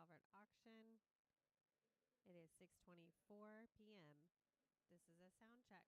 Calvert auction. It is 6:24 p.m. This is a sound check.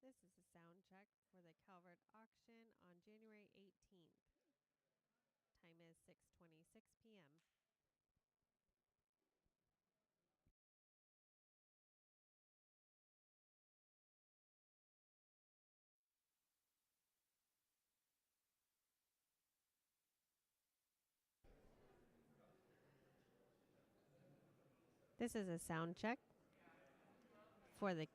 This is a sound check for the Calvert auction on January 18th. Time is 6:26 p.m. This is a sound check for the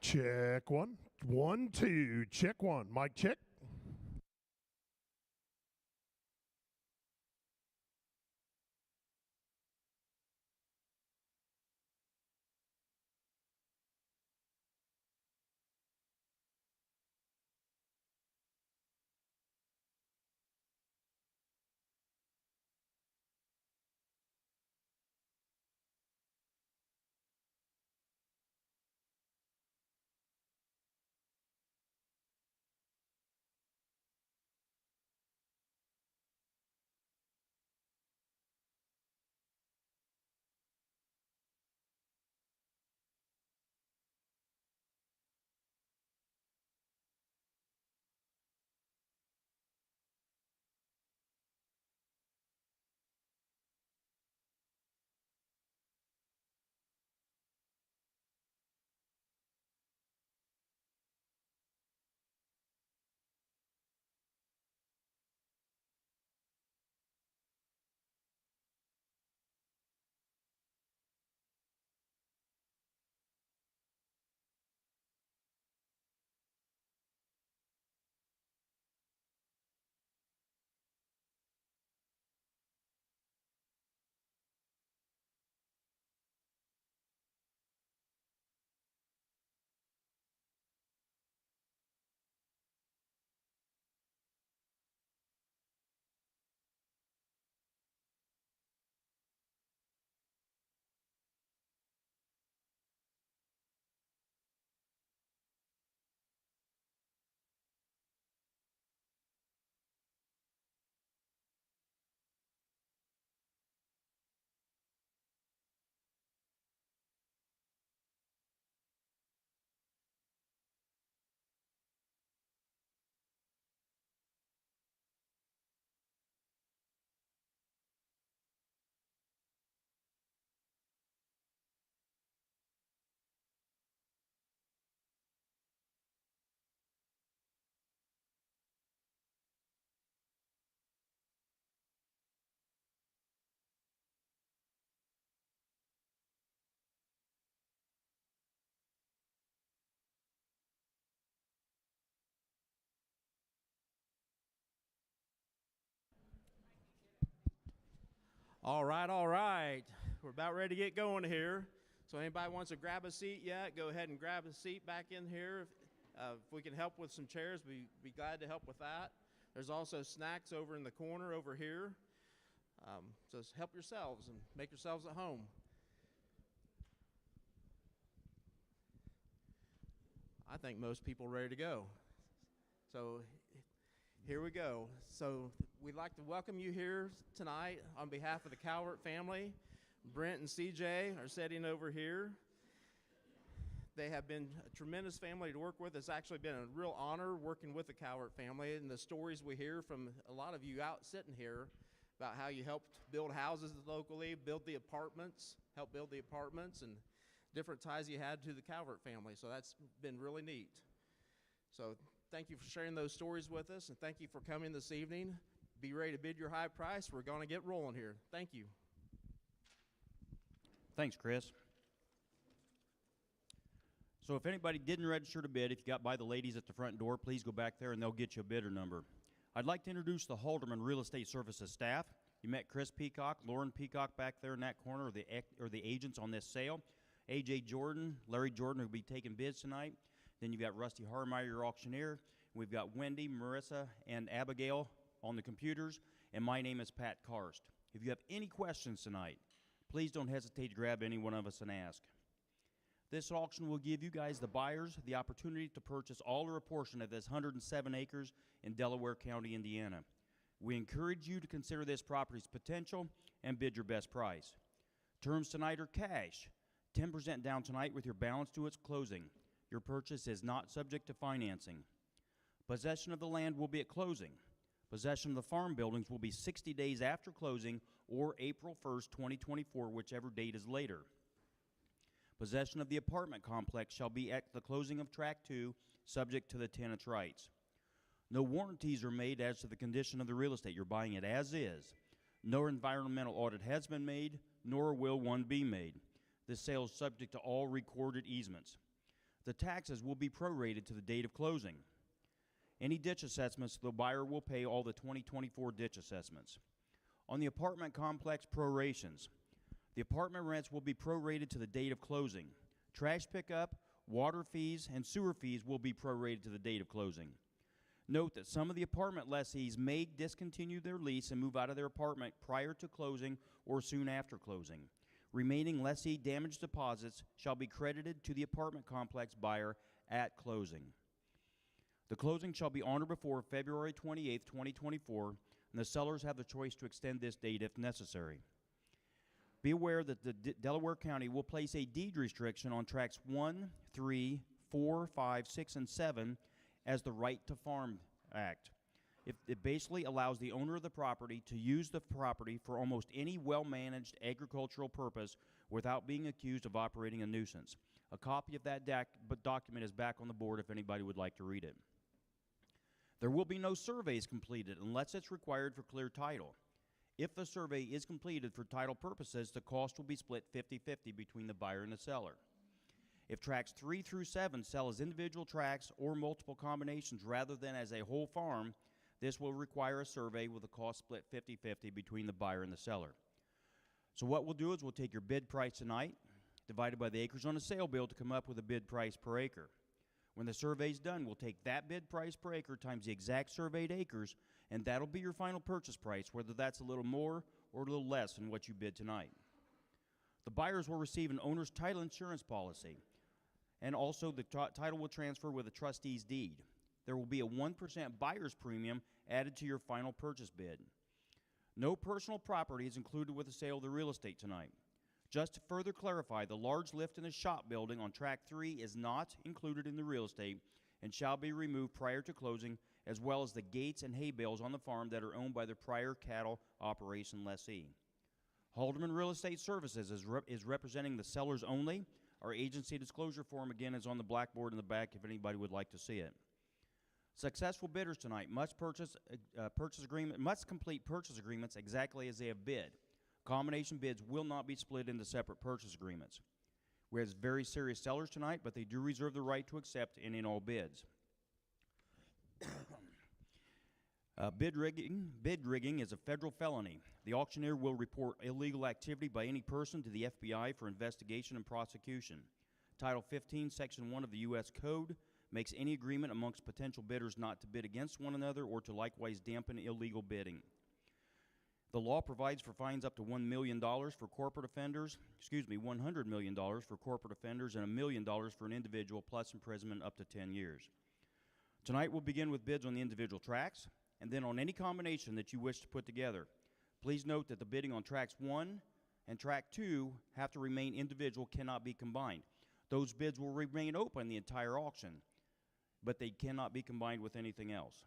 Check one. 1, 2. Check one. Mic check. All right. We're about ready to get going here. So anybody wants to grab a seat yet, go ahead and grab a seat back in here. If we can help with some chairs, we'd be glad to help with that. There's also snacks over in the corner over here. So help yourselves and make yourselves at home. I think most people are ready to go. So here we go. So we'd like to welcome you here tonight on behalf of the Calvert family. Brent and CJ are sitting over here. They have been a tremendous family to work with. It's actually been a real honor working with the Calvert family, and the stories we hear from a lot of you out sitting here about how you helped build houses locally, help build the apartments, and different ties you had to the Calvert family. So that's been really neat. So thank you for sharing those stories with us, and thank you for coming this evening. Be ready to bid your high price. We're going to get rolling here. Thank you. Thanks, Chris. So if anybody didn't register to bid, if you got by the ladies at the front door, please go back there and they'll get you a bidder number. I'd like to introduce the Halderman Real Estate Services staff. You met Chris Peacock, Lauren Peacock back there in that corner, or the agents on this sale. A.J. Jordan, Larry Jordan, who will be taking bids tonight. Then you've got Rusty Harmeyer, your auctioneer. We've got Wendy, Marissa, and Abigail on the computers. And my name is Pat Karst. If you have any questions tonight, please don't hesitate to grab any one of us and ask. This auction will give you guys, the buyers, the opportunity to purchase all or a portion of this 107 acres in Delaware County, Indiana. We encourage you to consider this property's potential and bid your best price. Terms tonight are cash, 10% down tonight with your balance to its closing. Your purchase is not subject to financing. Possession of the land will be at closing. Possession of the farm buildings will be 60 days after closing or April 1st, 2024, whichever date is later. Possession of the apartment complex shall be at the closing of Tract 2, subject to the tenant's rights. No warranties are made as to the condition of the real estate. You're buying it as is. No environmental audit has been made, nor will one be made. This sale is subject to all recorded easements. The taxes will be prorated to the date of closing. Any ditch assessments, the buyer will pay all the 2024 ditch assessments. On the apartment complex prorations, the apartment rents will be prorated to the date of closing. Trash pickup, water fees, and sewer fees will be prorated to the date of closing. Note that some of the apartment lessees may discontinue their lease and move out of their apartment prior to closing or soon after closing. Remaining lessee damage deposits shall be credited to the apartment complex buyer at closing. The closing shall be on or before February 28, 2024, and the sellers have the choice to extend this date if necessary. Be aware that the Delaware County will place a deed restriction on tracts 1, 3, 4, 5, 6, and 7 as the Right to Farm Act. It basically allows the owner of the property to use the property for almost any well-managed agricultural purpose without being accused of operating a nuisance. A copy of that document is back on the board if anybody would like to read it. There will be no surveys completed unless it's required for clear title. If the survey is completed for title purposes, the cost will be split 50-50 between the buyer and the seller. If tracts 3 through 7 sell as individual tracts or multiple combinations rather than as a whole farm, this will require a survey with the cost split 50-50 between the buyer and the seller. So what we'll do is we'll take your bid price tonight, divided by the acres on the sale bill to come up with a bid price per acre. When the survey's done, we'll take that bid price per acre times the exact surveyed acres, and that'll be your final purchase price, whether that's a little more or a little less than what you bid tonight. The buyers will receive an owner's title insurance policy, and also the title will transfer with a trustee's deed. There will be a 1% buyer's premium added to your final purchase bid. No personal property is included with the sale of the real estate tonight. Just to further clarify, the large lift in the shop building on Tract 3 is not included in the real estate and shall be removed prior to closing, as well as the gates and hay bales on the farm that are owned by the prior cattle operation lessee. Halderman Real Estate Services is representing the sellers only. Our agency disclosure form, again, is on the blackboard in the back if anybody would like to see it. Successful bidders tonight must complete purchase agreements exactly as they have bid. Combination bids will not be split into separate purchase agreements. We have very serious sellers tonight, but they do reserve the right to accept any and all bids. Bid rigging is a federal felony. The auctioneer will report illegal activity by any person to the FBI for investigation and prosecution. Title 15, Section 1 of the U.S. Code makes any agreement amongst potential bidders not to bid against one another or to likewise dampen illegal bidding. The law provides for fines up to $1 million for corporate offenders, $100 million for corporate offenders, and $1 million for an individual, plus imprisonment up to 10 years. Tonight we'll begin with bids on the individual tracks, and then on any combination that you wish to put together. Please note that the bidding on tracks 1 and track 2 have to remain individual, cannot be combined. Those bids will remain open the entire auction, but they cannot be combined with anything else.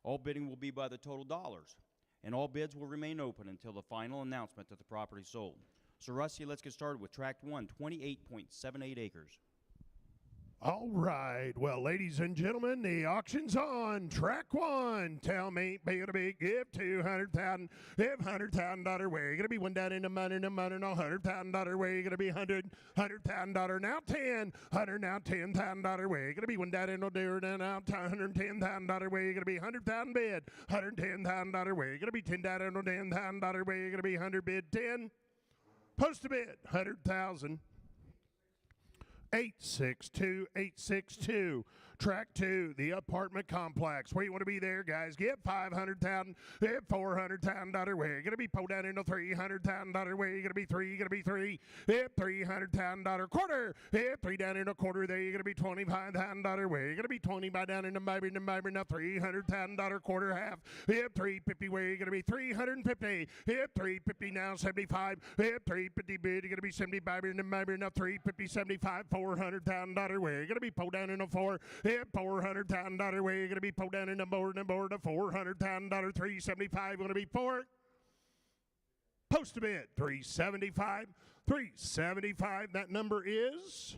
All bidding will be by the total dollars, and all bids will remain open until the final announcement that the property is sold. So, Rusty, let's get started with tract 1, 28.78 acres. All right. Well, ladies and gentlemen, the auction's on. Track 1. Tell me, be it a big give $200,000. If $100,000 way, you're gonna be one down in the money, no $100,000 way. You're gonna be $100,000 now 10, $100 now $10,000 way. You're gonna be one down in no deer now $110,000 way. You're gonna be $100,000 bid, $110,000 way. You're gonna be $10 down in no $10,000 way. You're gonna be 100 bid 10. Post a bid 100,000. 862, 862. Track 2, the apartment complex. Where you want to be there, guys? Get $500,000, get $400,000 way. You're going to be pulled down into $300,000 way. You're going to be three, get $300,000 quarter. Get 3 down in a quarter there. You're going to be $25,000 way. You're going to be 20 by down in the maybe now $300,000 quarter half. Get 350 way. You're going to be 350. Get 350 now 75. Get 350 bid. You're going to be 75 in the maybe now 350 75 $400,000 way. You're going to be pulled down in a 4. Hit $400,000 way. You're going to be pulled down in the board of $400,000, $375 going to be 4. Post a bid, $375, $375. That number is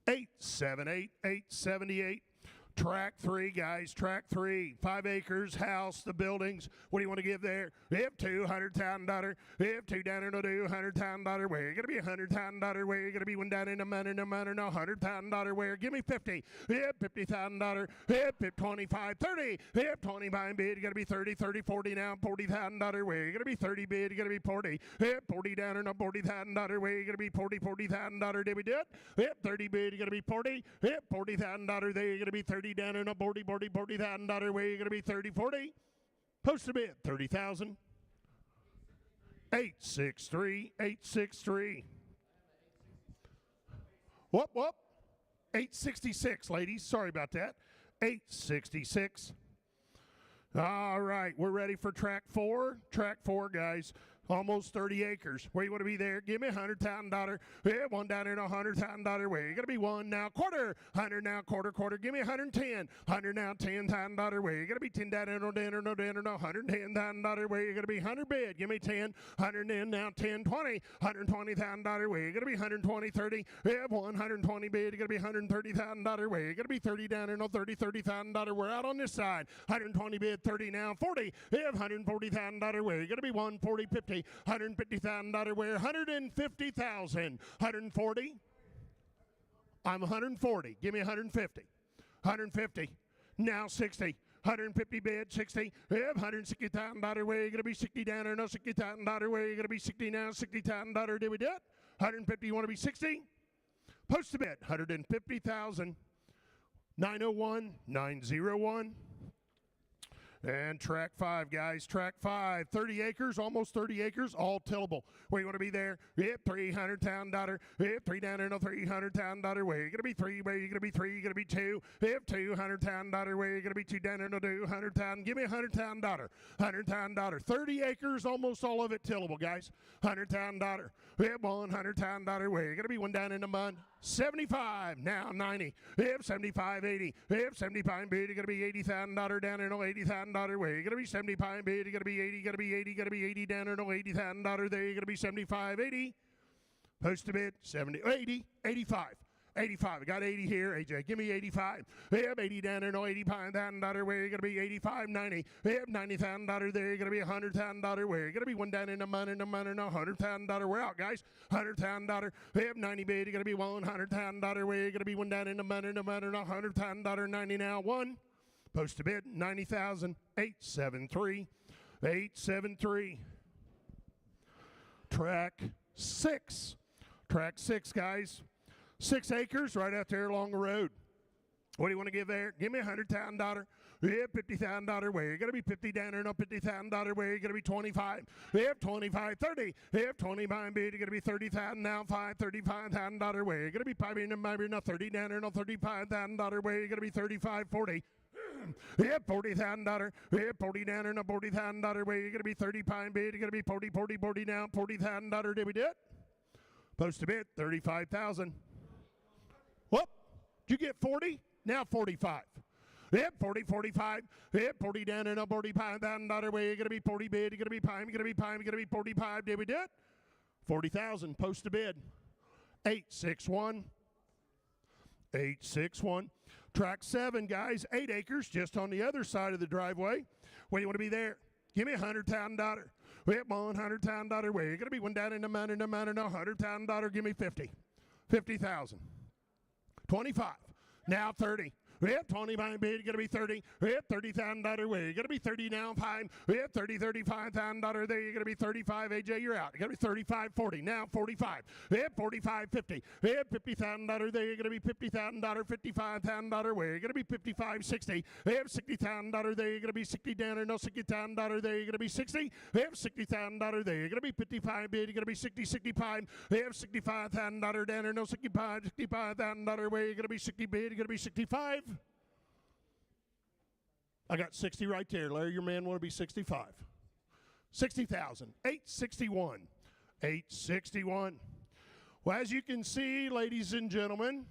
878, 878. Track 3, guys, track 3. 5 acres, house, the buildings. What do you want to give there? If $200,000. If 2 down in the $200,000 way. You're going to be $100,000 way. You're going to be 1 down in the money, no $100,000 way. Give me 50. If $50,000. If 25, 30. If 25 bid, you're going to be 30, 30, 40 now, $40,000 way. You're going to be 30 bid, you're going to be 40. If 40 down in the $40,000 way. You're going to be 40, $40,000. Did we do it? If 30 bid, you're going to be 40. If $40,000 there, you're going to be 30 down in a $40,000 way. You're going to be 30, 40. Post a bid, 30,000. 863, 863. Whoop. 866, ladies. Sorry about that. 866. All right, we're ready for track 4. Track 4, guys. Almost 30 acres. Where you want to be there? Give me $100,000. Yeah, 1 down in $100,000 way. You're going to be 1 now quarter. 100 now quarter. Give me 110. 100 now $10,000 way. You're going to be 10 down in $110,000 way. You're going to be 100 bid. Give me 10. 100 in now 10, 20. $120,000 way. You're going to be 120, 30. Yeah, 120 bid. You're going to be $130,000 way. You're going to be 30 down in $30,000. We're out on this side. 120 bid, 30 now, 40. Yeah, $140,000 way. You're going to be 140, 50. $150,000 way, $150,000, 140. I'm 140. Give me 150. 150. Now 60. 150 bid, 60. Yep, $160,000 way. You're gonna be 60 down there. No $60,000 way. You're gonna be 60 now. $60,000. Did we do it? 150. You want to be 60? Post a bid. 150,000. 901, 901. And track 5, guys, track 5, 30 acres, almost 30 acres, all tillable. Where you want to be there? Yep, $300,000. Yep, 3 down there, no $300,000 way. You're going to be 3 way, you're going to be 3, you're going to be 2. Yep, $200,000 way, you're going to be 2 down there, no $200,000. Give me $100,000. $100,000. 30 acres, almost all of it tillable, guys. $100,000. Yep, $100,000 way. You're going to be 1 down in the mud. 75, now 90. Yep, 75, 80. Yep, 75 bid, you're going to be $80,000 down there, no $80,000 way. You're going to be 75 bid, you're going to be 80, going to be 80, going to be 80 down there, no $80,000 there. You're going to be 75, 80. Post a bid, 70, 80, 85. 85. I got 80 here, AJ. Give me 85. Yep, 80 down there, no $85,000 way. You're going to be 85, 90. Yep, $90,000 there. You're going to be $100,000 way. You're going to be 1 down in the money, no $100,000. We're out, guys. $100,000. Yep, 90 bid. You're going to be $100,000 way. You're going to be 1 down in the money, no $100,000. 90 now, 1. Post to bid, 90,000, 873, 873. Track 6. Track 6, guys. 6 acres right out there along the road. What do you want to give there? Give me $100,000. Yeah, $50,000 where? You're going to be 50 down there, no $50,000 where? You're going to be 25. Yeah, 25, 30. Yeah, 25 bid. You're going to be 30,000 now, $35,000 where? You're going to be probably no 30 down there, no $35,000 where? You're going to be 35, 40. Yeah, $40,000. Yeah, 40 down there, no $40,000 where? You're going to be 35 bid. You're going to be 40, 40, 40 down, $40,000. Did we do it? Post to bid, 35,000. Whoop. Did you get 40? Now 45. Yep, 40, 45. Yep, 40 down and a $45,000 way. You're going to be 40 bid. You're going to be pine. You're going to be pine. You're going to be 45. Did we do it? 40,000. Post to bid. 861. 861. Track 7, guys. 8 acres just on the other side of the driveway. Where do you want to be there? Give me $100,000. Yep, $100,000 way. You're going to be one down in the mountain, no $100,000. Give me 50. 50,000. 25. Now 30. Yep, 25 bid, you're going to be 30. Yep, $30,000 way. You're going to be 30 now, 5. Yep, $35,000 there. You're going to be 35. AJ, you're out. You're going to be 35, 40. Now 45. Yep, 45, 50. Yep, $50,000 there. You're going to be $50,000, $55,000 way. You're going to be 55, 60. Yep, $60,000 there. You're going to be 60 down there. No $60,000 there. You're going to be 60. Yep, $60,000 there. You're going to be 55 bid. You're going to be 60, 65. Yep, $65,000 down there. No $65,000 way. You're going to be 60 bid. You're going to be 65. I got 60 right there. Larry, your man want to be 65. 60,000. 861. 861. Well, as you can see, ladies and gentlemen,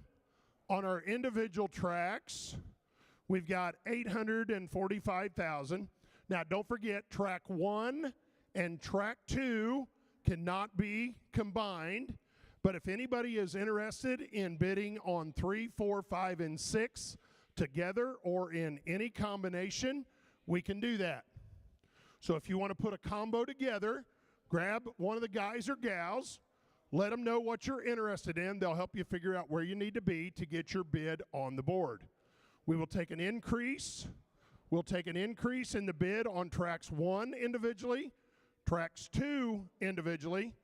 on our individual tracks, we've got 845,000. Now, don't forget, track 1 and track 2 cannot be combined. But if anybody is interested in bidding on 3, 4, 5, and 6 together or in any combination, we can do that. So if you want to put a combo together, grab one of the guys or gals, let them know what you're interested in. They'll help you figure out where you need to be to get your bid on the board. We will take an increase. We'll take an increase in the bid on tracks 1 individually, tracks 2 individually,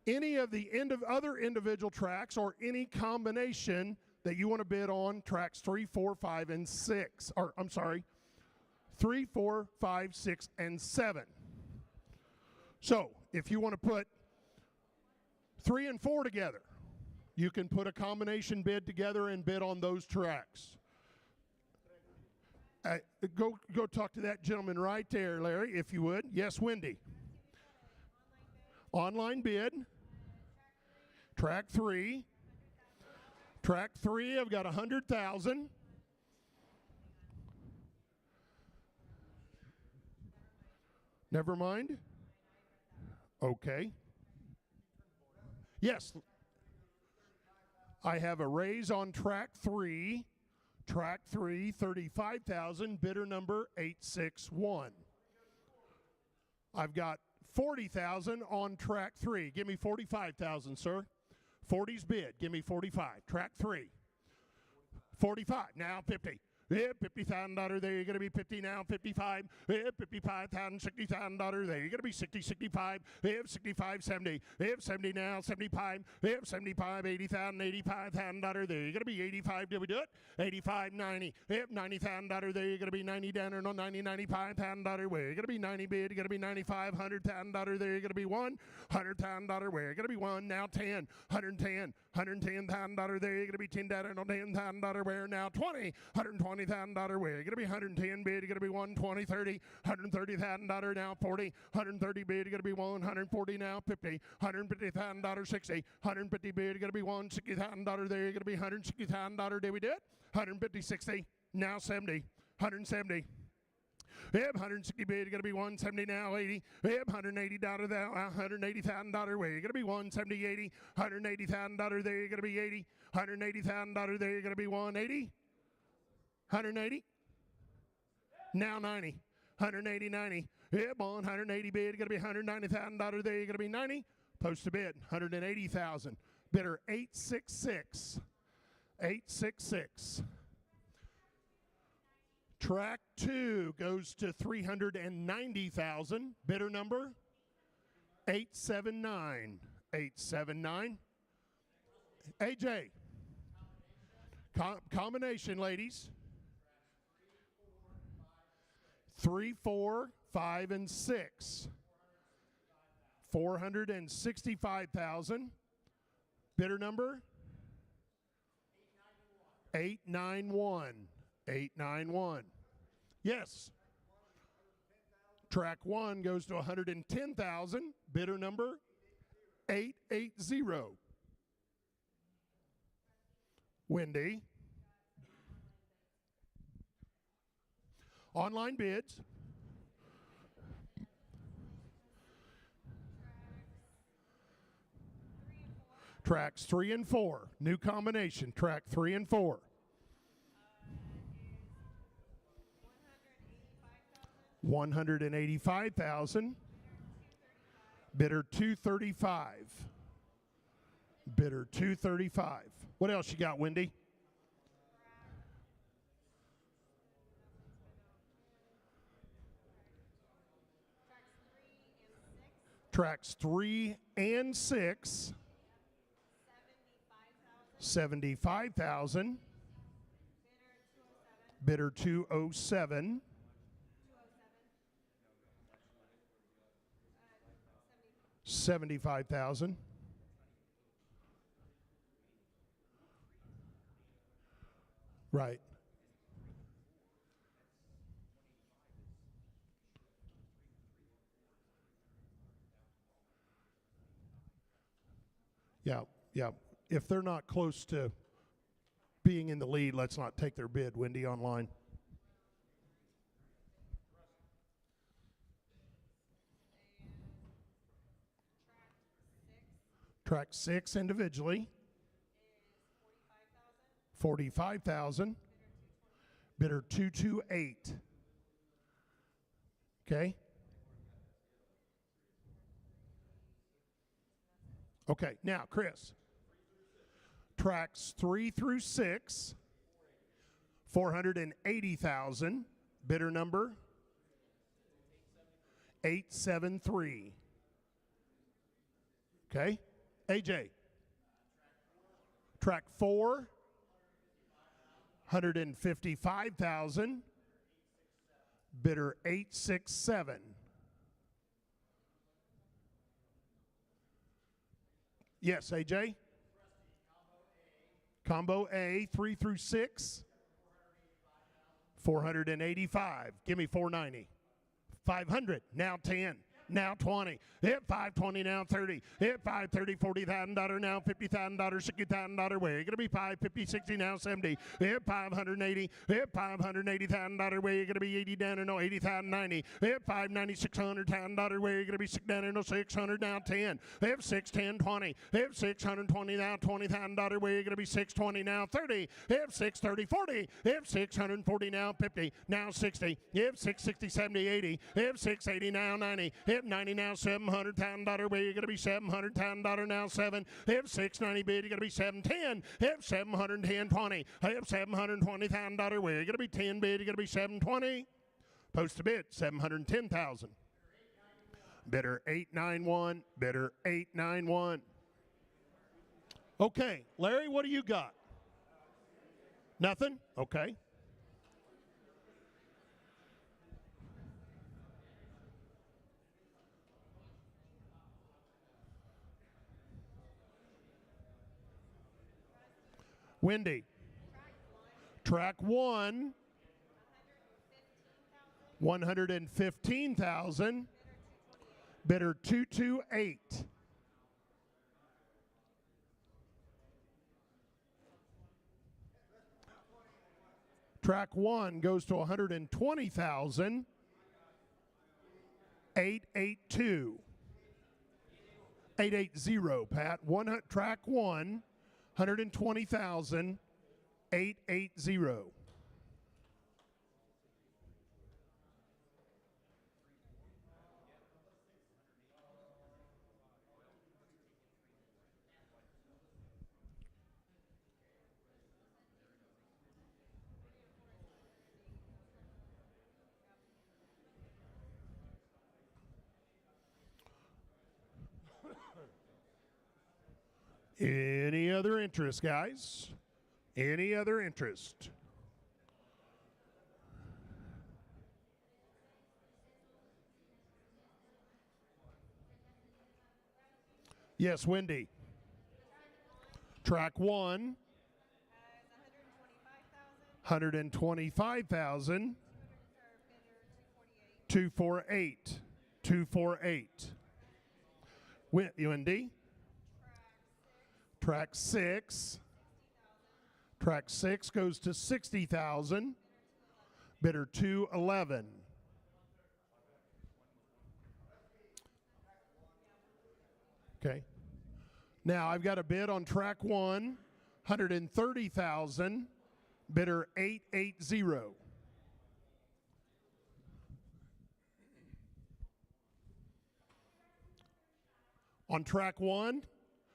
any of the other individual tracks or any combination that you want to bid on tracks 3, 4, 5, and 6. Or, I'm sorry, 3, 4, 5, 6, and 7. So, if you want to put 3 and 4 together, you can put a combination bid together and bid on those tracks. Go talk to that gentleman right there, Larry, if you would. Yes, Wendy. Online bid. Track 3. Track 3, I've got 100,000. Never mind. Okay. Yes. I have a raise on track 3. Track 3, 35,000, bidder number 861. I've got 40,000 on track 3. Give me 45,000, sir. 40's bid. Give me 45. Track 3. 45. Now 50. Yeah, $50,000 there. You're going to be 50 now. 55. Yeah, $55,000, $60,000 there. You're going to be 60, 65. Yeah, 65, 70. Yeah, 70 now. 75. Yeah, 75, $80,000, $85,000 there. You're going to be 85. Did we do it? 85, 90. Yeah, $90,000 there. You're going to be 90 down there. No, $95,000 where. You're going to be 90 bid. You're going to be 95. $100,000 there. You're going to be $100,000 where. You're going to be 1 now. 10. $110,000 there. You're going to be 10 down there. No, $10,000 where. Now 20. $120,000 where. You're going to be 110 bid. You're going to be 120, 30. $130,000 now. 40. 130 bid. You're going to be 140 now. 50. $150,000. 60. 150 bid. You're going to be $160,000 there. You're going to be $160,000. Did we do it? 150, 60. Now 70. 170. Yep, 160 bid. You're going to be 170 now, 80. Yep, $180 $180,000 way. You're going to be 170, 80. $180,000 there. You're going to be 80. $180,000 there. You're going to be 180. 180. Now 90. 180, 90. Yep, on 180 bid. You're going to be $190,000 there. You're going to be 90. Post to bid. 180,000. Bidder 866. 866. Track 2 goes to $390,000. Bidder number 879. 879. AJ. Combination, ladies. 3, 4, 5, and 6. 465,000. Bidder number 891. 891. Yes. Track 1 goes to 110,000. Bidder number 880. Wendy. Online bids. Tracks 3 and 4. New combination. Track 3 and 4. 185,000. Bidder 235. Bidder 235. What else you got, Wendy? Tracks 3 and 6. 75,000. Bidder 207. 75,000. Right. Yeah, yeah. If they're not close to being in the lead, let's not take their bid. Wendy, online. Track 6 individually. 45,000. Bidder 228. Okay. Okay, now, Chris. Tracks 3 through 6, 480,000. Bidder number 873. Okay. AJ. Track 4, 155,000. Bidder 867. Yes, AJ. Combo A, 3 through 6, 485. Give me 490. 500. Now 10. Now 20. Hit 520. Now 30. Hit 530. $40,000. Now $50,000. $60,000. Where you gonna be 550, 60. Now 70. Hit 580. Hit $580,000. Where you gonna be 80 down or no 80,000. 90. Hit 590. $600,000. Where you gonna be 6 down or no 600. Now 10. Hit 610. 20. Hit 620. Now $20,000. Where you gonna be 620. Now 30. Hit 630. 40. Hit 640. Now 50. Now 60. Hit 660. 70. 80. Hit 680. Now 90. Hit 90 now, $700,000. Where you gonna be $700,000 now 7. Hit 690 bid, you gonna be 710. Hit 710 20. Hit $720,000. Where you gonna be 10 bid, you gonna be 720. Post a bid, 710,000. Bidder 891. Bidder 891. Okay, Larry, what do you got? Nothing? Okay. Wendy. Track 1, 115,000. Bidder 228. Track 1 goes to 120,000. 882. 880, Pat. Track 1. 120,000, 880. Any other interest, guys? Any other interest? Yes, Wendy. Track 1. 125,000. 248. 248. Wendy. Track 6. Track 6 goes to 60,000. Bidder 211. Okay. Now I've got a bid on track 1, 130,000. Bidder 880. On track 1,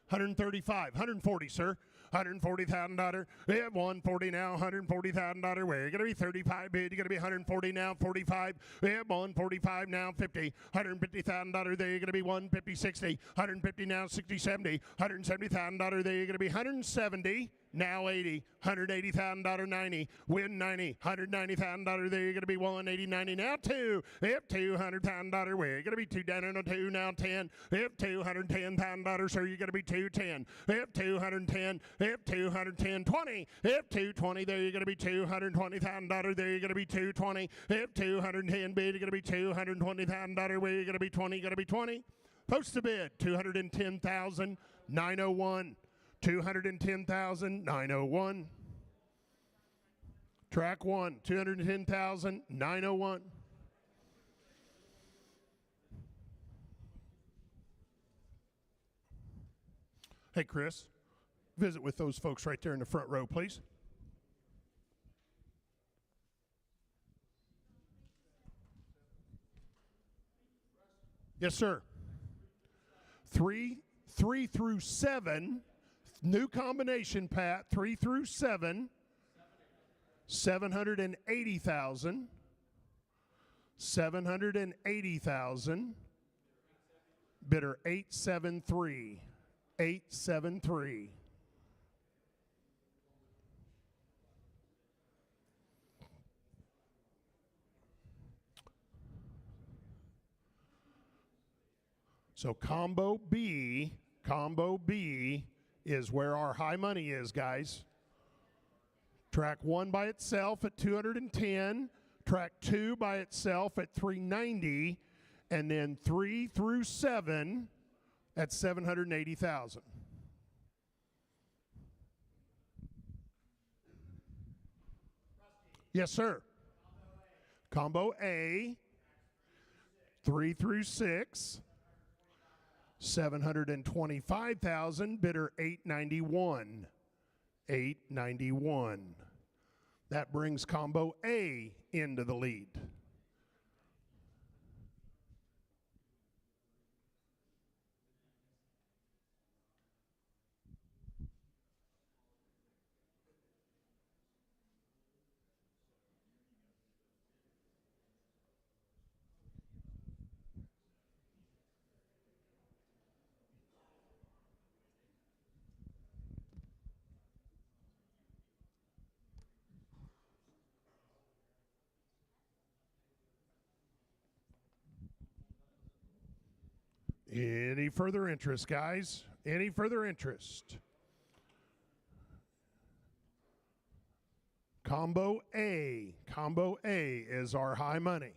135, 140, sir. $140,000. Yeah, 140 now, $140,000. Where you're gonna be 35 bid. You're gonna be 140 now, 45. Yeah, 145 now, 50. $150,000. There you're gonna be 150, 60. 150 now, 60, 70. $170,000. There you're gonna be 170. Now 80, $180,000, 90, win 90, $190,000, there you're going to be 180, 90, now 2, if $200,000, where you're going to be 2 down on a 2, now 10, if $210,000, sir, you're going to be 210, if 210, if 210, 20, if 220, there you're going to be $220,000, there you're going to be 220, if 210 bid, you're going to be $220,000, where you're going to be 20, going to be 20, post the bid, 210,901. 210,901. Track 1, 210,901. Hey, Chris, visit with those folks right there in the front row, please. Yes, sir. 3 through 7. New combination, Pat, 3 through 7, 780,000, 780,000, bidder 873, 873. So combo B is where our high money is, guys. Track 1 by itself at 210, track 2 by itself at 390, and then 3 through 7 at 780,000. Yes, sir. Combo A, 3 through 6. 725,000, bidder 891. 891. That brings combo A into the lead. Any further interest, guys? Any further interest? Combo A. Combo A is our high money.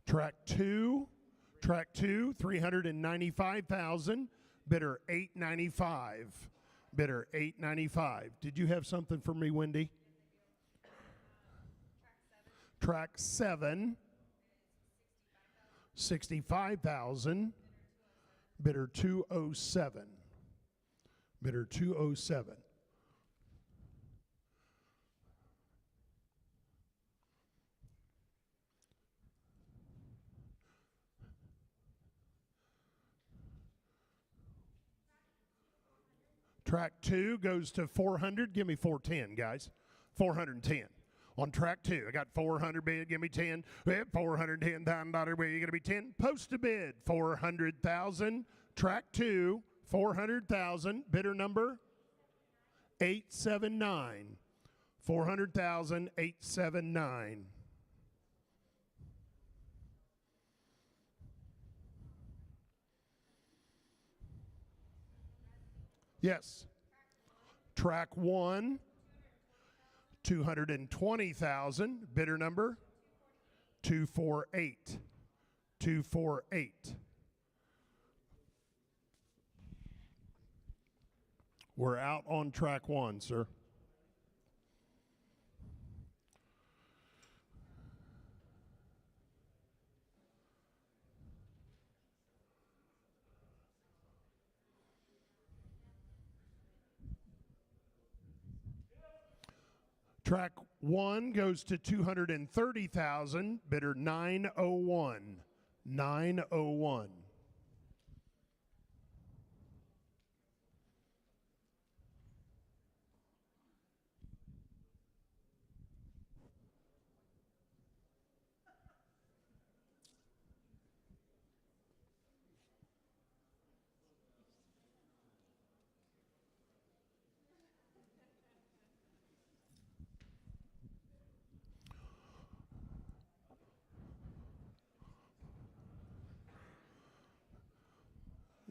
Track 2, 395,000, bidder 895. Bidder 895. Did you have something for me, Wendy? Track 7, 65,000, bidder 207. Bidder 207. Track 2 goes to 400. Give me 410, guys. 410. On track 2, I got 400 bid. Give me 10. $410,000. Where you going to be 10? Post a bid. 400,000. Track 2, 400,000. Bidder number 879. 400,000, 879. Yes. Track 1, 220,000. Bidder number 248. 248. We're out on track 1, sir. Track 1 goes to 230,000. Bidder 901. 901.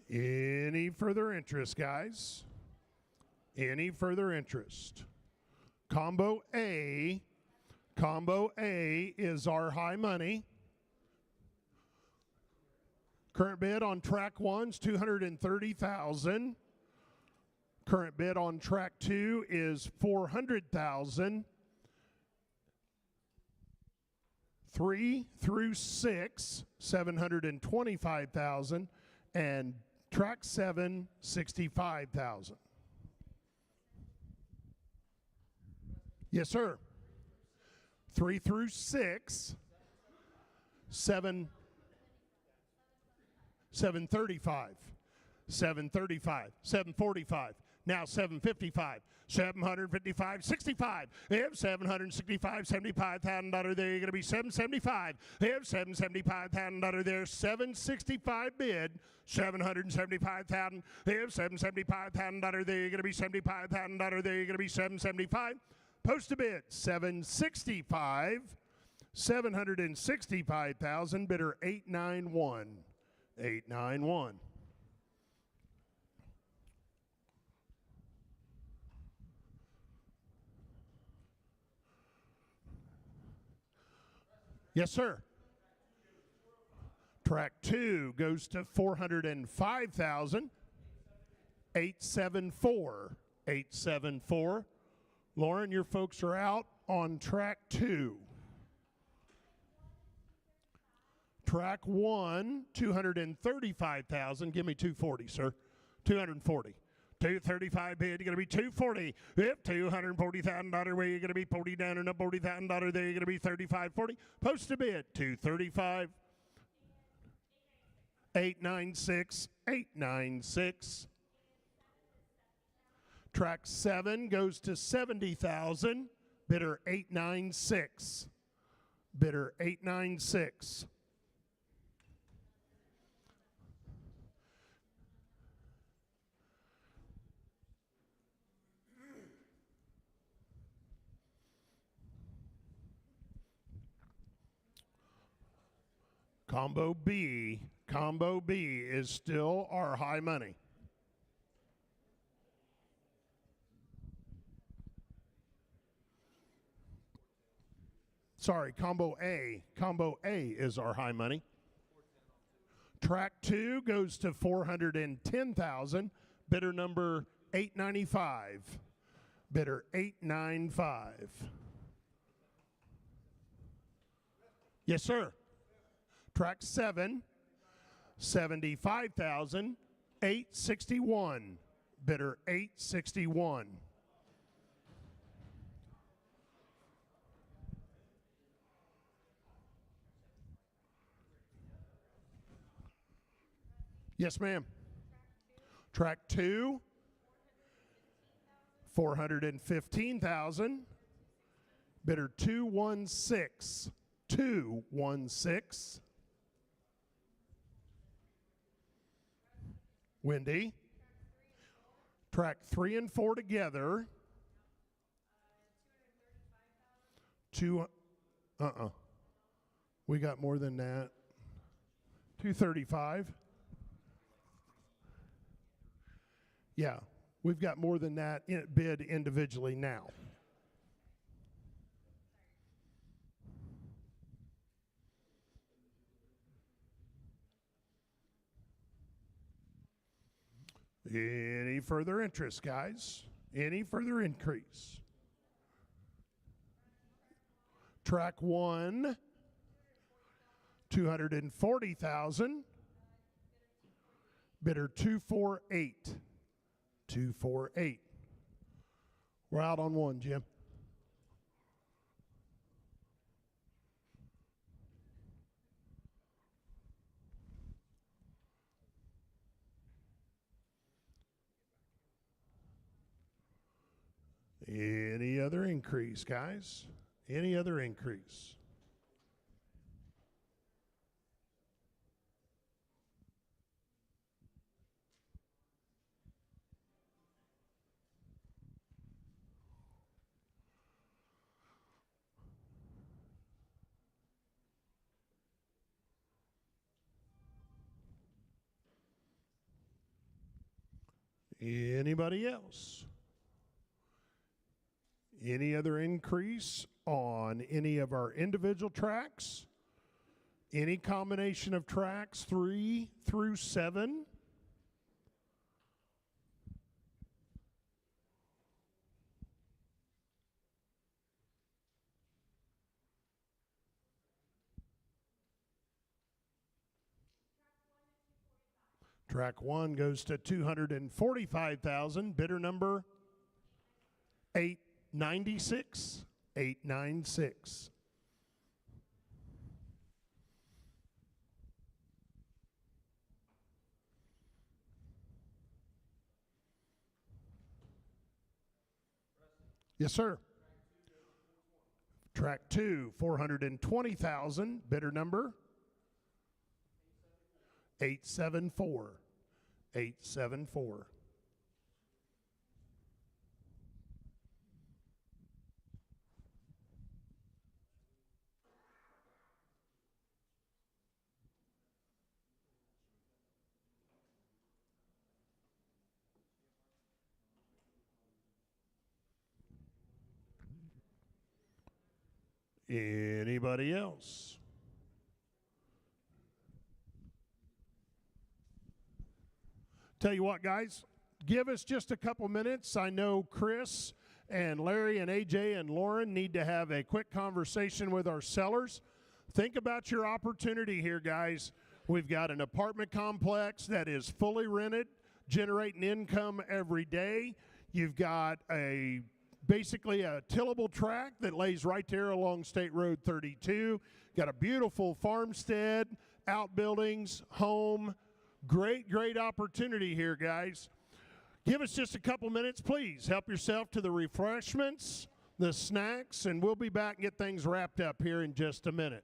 Any further interest, guys? Any further interest? Combo A is our high money. Current bid on track 1's 230,000. Current bid on track 2 is 400,000. 3 through 6, 725,000, and track 7, 65,000. Yes, sir. 3 through 6, 735, 735, 745, now 755, 755, 65. If 765, $75,000 there, you're going to be 775. If $775,000 there, 765 bid, 775,000. If $775,000 there, you're going to be $75,000 there, you're going to be 775. Post a bid, 765. 765,000, bidder 891. 891. Yes, sir. Track 2 goes to 405,000. 874. 874. Lauren, your folks are out on track 2. Track 1, 235,000. Give me 240, sir. 240. 235 bid, you're going to be 240. If $240,000 where you're going to be 40 down and up $40,000 there, you're going to be 3540. Post a bid, 235. 896. 896. Track 7 goes to 70,000. Bidder 896. Bidder 896. Combo B is still our high money. Sorry, Combo A is our high money. Track 2 goes to 410,000. Bidder number 895. Bidder 895. Yes, sir. Track 7, 75,000, 861. Bidder 861. Yes, ma'am. Track 2, 415,000. Bidder 216. 216. Wendy. Track 3 and 4 together. We got more than that. 235. Yeah, we've got more than that bid individually now. Any further interest, guys? Any further increase? Track 1, 240,000. Bidder 248. 248. We're out on one, Jim. Any other increase, guys? Any other increase? Anybody else? Any other increase on any of our individual tracks? Any combination of tracks 3 through 7? Track 1 goes to 245,000. Bidder number 896. 896. Yes, sir. Track 2, 420,000. Bidder number 874. 874. Anybody else? Tell you what, guys, give us just a couple minutes. I know Chris and Larry and AJ and Lauren need to have a quick conversation with our sellers. Think about your opportunity here, guys. We've got an apartment complex that is fully rented, generating income every day. You've got basically a tillable tract that lays right there along State Road 32. Got a beautiful farmstead, outbuildings, home. Great, great opportunity here, guys. Give us just a couple minutes, please. Help yourself to the refreshments, the snacks, and we'll be back and get things wrapped up here in just a minute.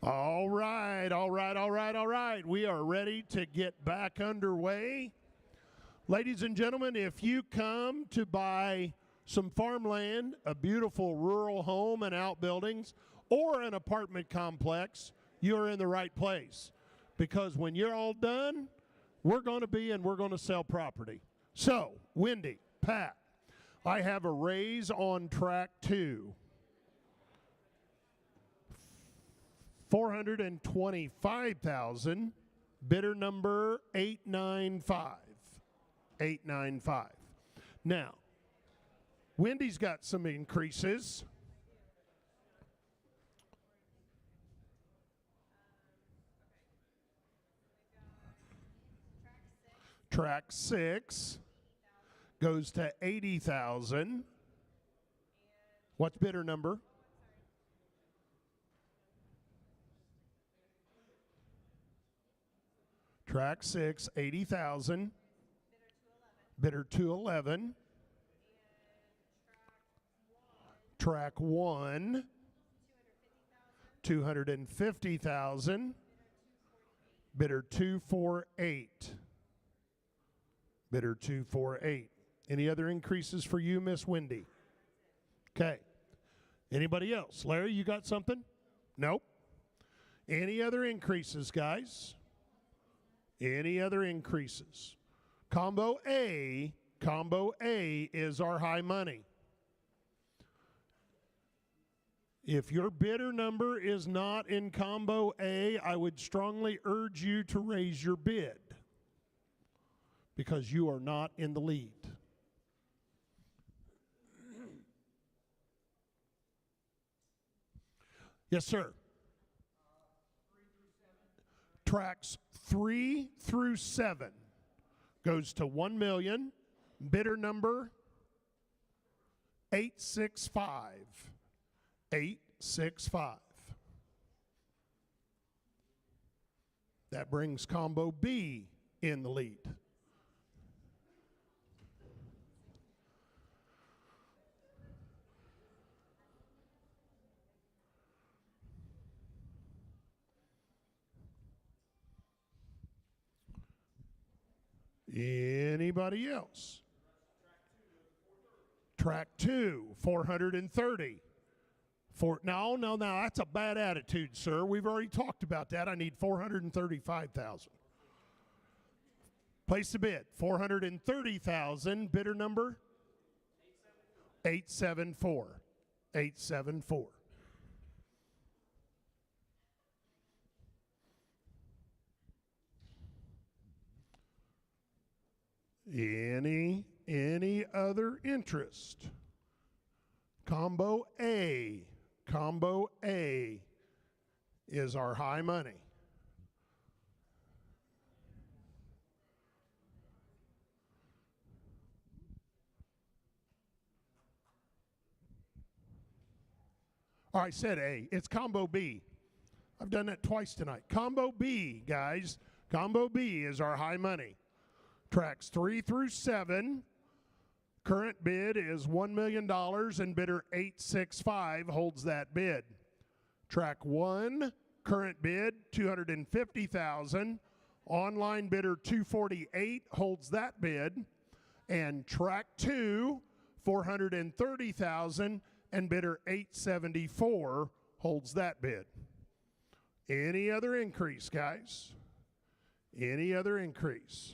All right, all right, all right, all right. We are ready to get back underway. Ladies and gentlemen, if you come to buy some farmland, a beautiful rural home and outbuildings, or an apartment complex, you're in the right place. Because when you're all done, we're going to sell property. So, Wendy, Pat, I have a raise on track 2. 425,000, bidder number 895. 895. Now, Wendy's got some increases. Track 6 goes to 80,000. What's bidder number? Track 6, 80,000. Bidder 211. Track 1, 250,000. Bidder 248. Bidder 248. Any other increases for you, Miss Wendy? Okay. Anybody else? Larry, you got something? Nope. Any other increases, guys? Any other increases? Combo A is our high money. If your bidder number is not in Combo A, I would strongly urge you to raise your bid because you are not in the lead. Yes, sir. Tracks 3 through 7 goes to 1 million. Bidder number 865. 865. That brings Combo B in the lead. Anybody else? Track 2, 430. No, that's a bad attitude, sir. We've already talked about that. I need 435,000. Place the bid. 430,000. Bidder number? 874. 874. Any other interest? Combo A. Combo A is our high money. Oh, I said A. It's Combo B. I've done that twice tonight. Combo B, guys. Combo B is our high money. Tracks 3 through 7. Current bid is $1 million and bidder 865 holds that bid. Track 1, current bid 250,000. Online bidder 248 holds that bid. And track 2, 430,000 and bidder 874 holds that bid. Any other increase, guys? Any other increase?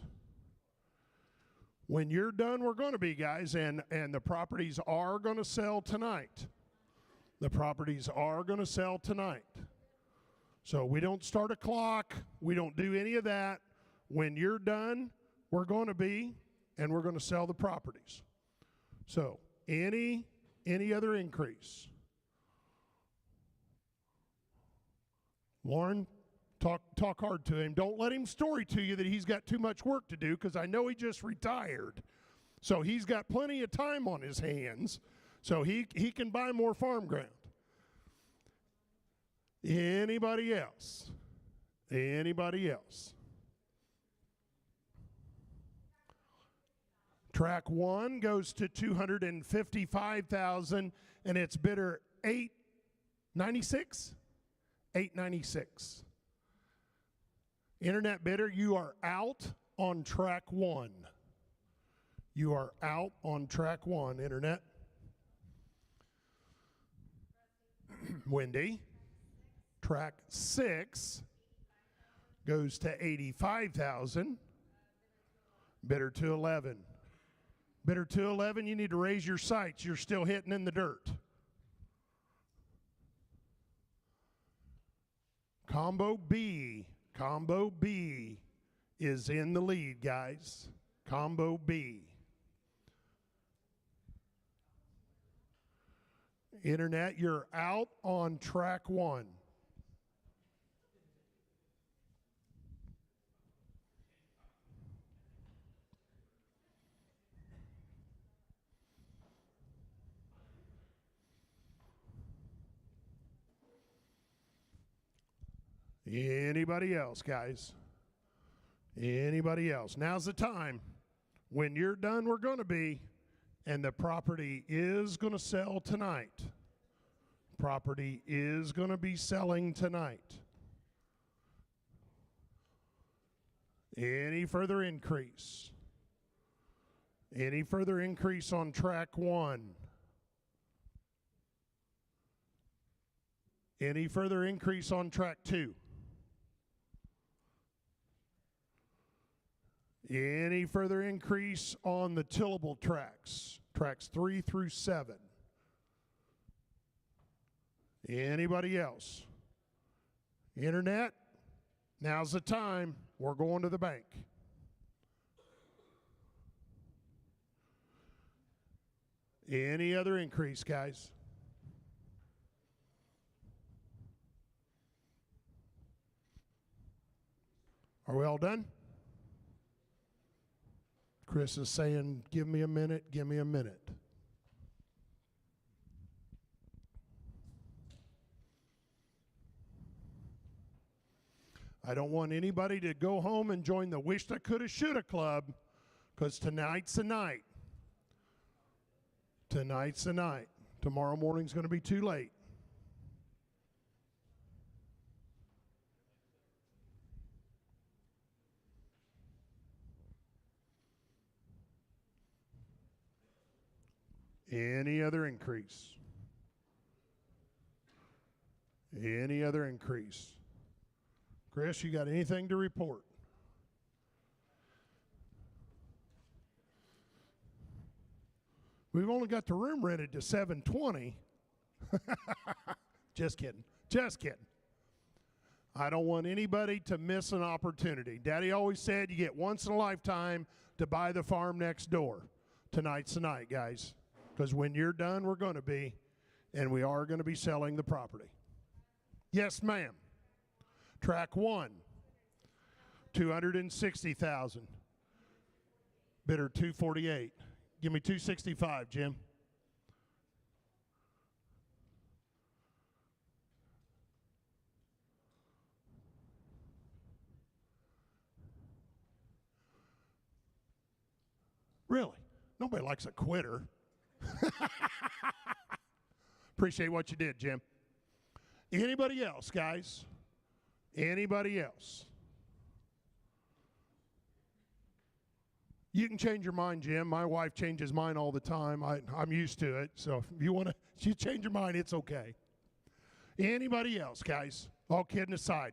When you're done, we're going to be, guys, and the properties are going to sell tonight. The properties are going to sell tonight. So we don't start a clock. We don't do any of that. When you're done, we're going to be, and we're going to sell the properties. So any other increase? Lauren? Talk hard to him. Don't let him story to you that he's got too much work to do because I know he just retired. So he's got plenty of time on his hands so he can buy more farm ground. Anybody else? Anybody else? Track 1 goes to 255,000 and it's bidder 896. $896. Internet bidder, you are out on track 1. You are out on track 1, Internet. Wendy, track 6 goes to $85,000. Bidder 211. Bidder 211, you need to raise your sights. You're still hitting in the dirt. Combo B is in the lead, guys. Combo B. Internet, you're out on track 1. Anybody else, guys? Anybody else? Now's the time. When you're done, we're going to be, and the property is going to sell tonight. Property is going to be selling tonight. Any further increase? Any further increase on track 1? Any further increase on track 2? Any further increase on the tillable tracks? Tracks 3 through 7. Anybody else? Internet, now's the time. We're going to the bank. Any other increase, guys? Are we all done? Chris is saying, give me a minute, give me a minute. I don't want anybody to go home and join the wished I coulda, shoulda club, because tonight's the night. Tonight's the night. Tomorrow morning's going to be too late. Any other increase? Any other increase? Chris, you got anything to report? We've only got the room rented to 7:20. Just kidding. Just kidding. I don't want anybody to miss an opportunity. Daddy always said you get once in a lifetime to buy the farm next door. Tonight's the night, guys. Because when you're done, we're going to be, and we are going to be selling the property. Yes, ma'am. Track 1, $260,000. Bidder 248. Give me 265, Jim. Really? Nobody likes a quitter. Appreciate what you did, Jim. Anybody else, guys? Anybody else? You can change your mind, Jim. My wife changes mine all the time. I'm used to it. So if you want to change your mind, it's okay. Anybody else, guys? All kidding aside.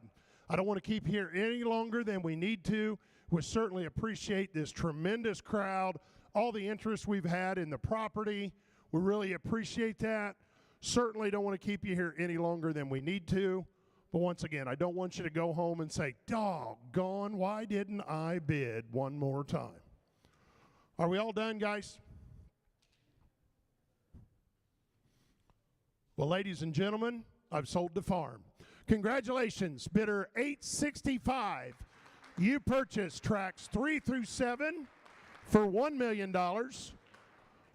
I don't want to keep here any longer than we need to. We certainly appreciate this tremendous crowd, all the interest we've had in the property. We really appreciate that. Certainly don't want to keep you here any longer than we need to. But once again, I don't want you to go home and say, doggone, why didn't I bid one more time? Are we all done, guys? Well, ladies and gentlemen, I've sold the farm. Congratulations, bidder 865. You purchased tracks 3 through 7 for $1 million.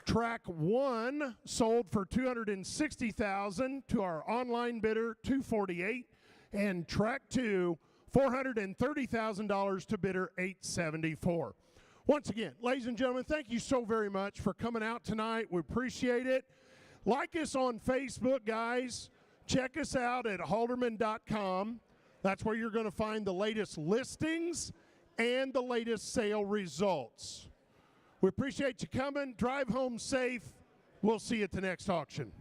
Track 1 sold for $260,000 to our online bidder 248, and track 2 $430,000 to bidder 874. Once again, ladies and gentlemen, thank you so very much for coming out tonight. We appreciate it. Like us on Facebook, guys. check us out at halderman.com. That's where you're going to find the latest listings and the latest sale results. We appreciate you coming. Drive home safe. We'll see you at the next auction.